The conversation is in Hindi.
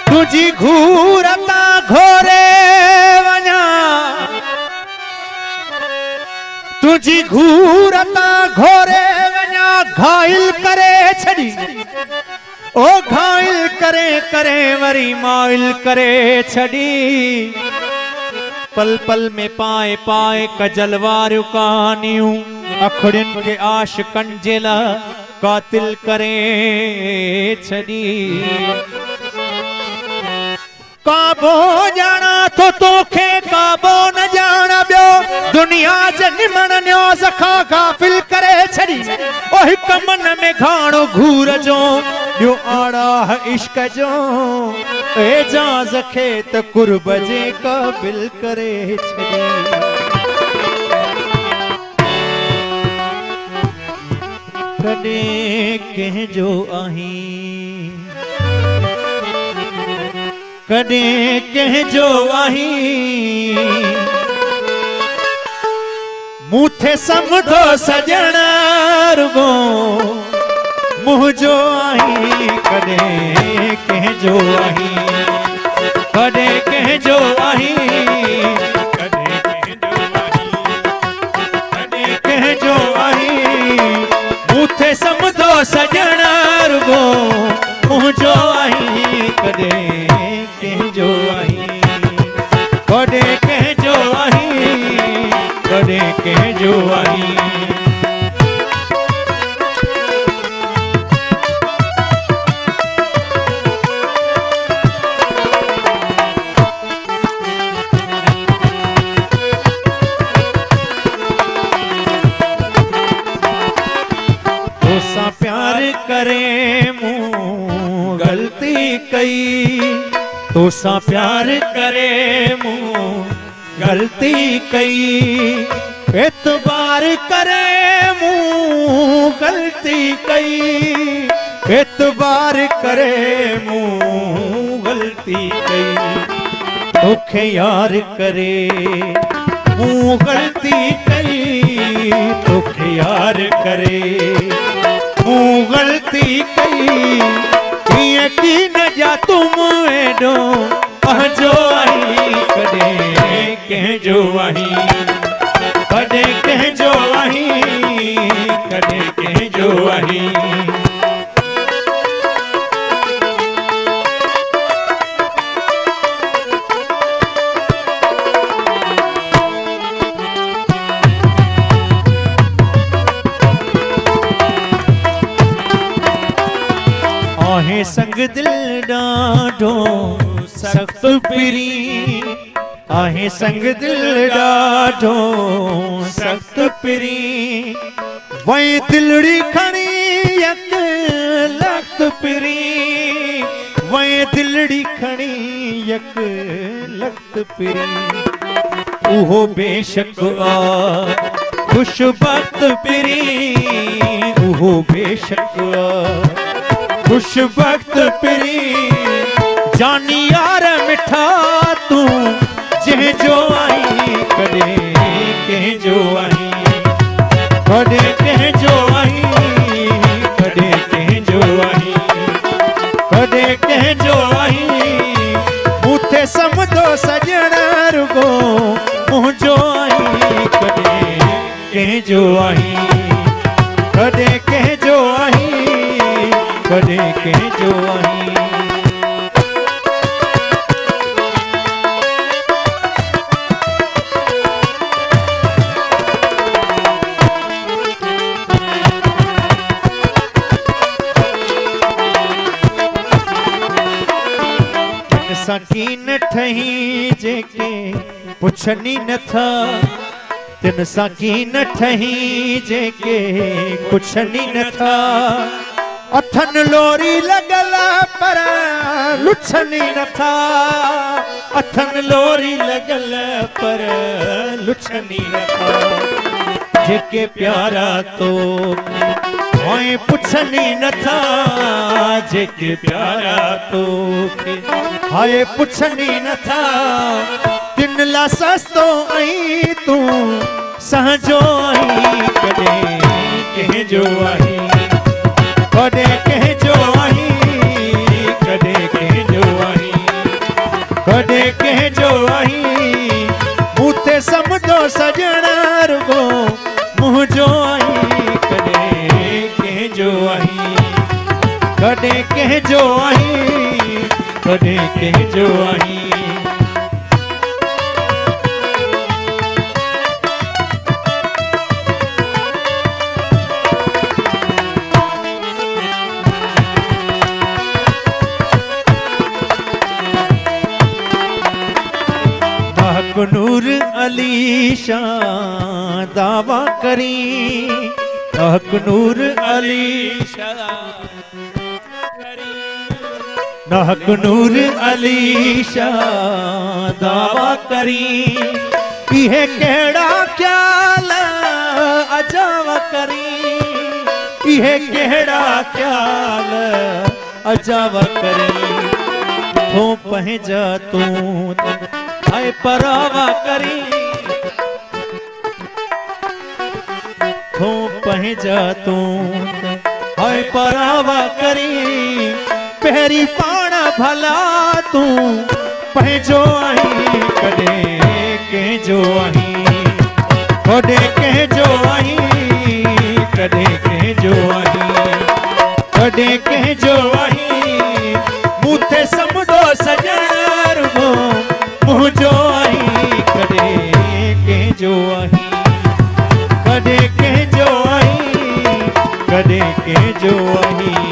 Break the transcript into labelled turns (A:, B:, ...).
A: तुझी घूरता घोरे वना, तुझी घूरता घोरे वना घायल करे छड़ी, ओ घायल करे करे वरी माइल करे छड़ी। पल पल में पाए पाए कजलवार कहानियों अखड़िन के आश कंजेला कातिल करे छड़ी। काबो जाना तो तोखे काबो न जाना बियो, दुनिया जनिमन न्यो सखा गाफिल करे छड़ी। ओही कमन में घाणो घूर जो बियो आड़ा है इश्क जो, ए जाज खेत कुर्ब जे काबिल करे छड़ी। कदे कह जो आही, कदे कह जो आही, मूठे समझो सजण रुगो मुँह जो आही। कदे कह जो आही, कदे कह जो आही, कदे कह जो आही, कदे कह जो आही। मूठे समझो सजण रुगो मुँह जो आही। कदे कह जो आही, कदे कह जो आही, कदे कह जो आही। प्यार करे मुँह गलती कई, तो सा प्यार करे मुँह गलती कई। एतबार करे मुँह गलती कई, एतबार करे मुँह गलती कई। तोखे यार करे मुँह गलती कई, तोखे यार करे मुँह गलती कई। ये की न जा तुम एडो जो आई। कदे कह जो आई, कदे कह जो आई, कदे कह जो आई। आहे संग दिल डाढो सख्त पिरी, आहे संग दिल डाढो सख्त पिरी। वही दिलड़ी खणी यक लख्त पिरी, वही दिलड़ी खणी यक लख्त पिरी। उहो बेशक आ खुश वक्त पिरी, उहो बेशक आ खुश वक्त पिरी। जानी यार मिठा तू जह जो आई। कदे कह जो आई, कदे कह जो आई, कदे कह जो आई, कदे कह जो आई। मूठे समझो सजण रुगो मुँह जो आई। कदे कह जो आई, कदे कह जो आई, कदे कह जो आई। साकीन ठही जेके पुछनी नथा तिन साकीन ठही जेके पुछनी नथा अथन लोरी लगल पर लुछनी नथा अथन लोरी लगल पर लुछनी नथा जेके प्यारा तो ओए पुछनी नथा जेके प्यारा तो हाय पुछनी नथा तिन ला सस्तो आई तू सहजो आई कदे कह जो आई कदे कह जो आई कदे कह जो आई कदे कह जो आई मूते समझो सजना रुगो मुँह जो आई कदे कह जो आई कदे कह जो आई कदे कह जो आई नूर अली शाह दावा करी हक नूर अली हक नूर अली शाह दावा करी इहे केड़ा ख्याल अजावा करी इहे केड़ा ख्याल अजावा करी तो पहजा तू हाय परावा करी तो पहजा तू हाय परावा करी पहरी पाना भला तू पहजो आई कदे के जो आई कदे के जो आई कदे के जो आई कदे के जो आई मूथे समझो सजर गो मुँह जो आई कदे के जो आई कदे के जो आई कदे के जो आई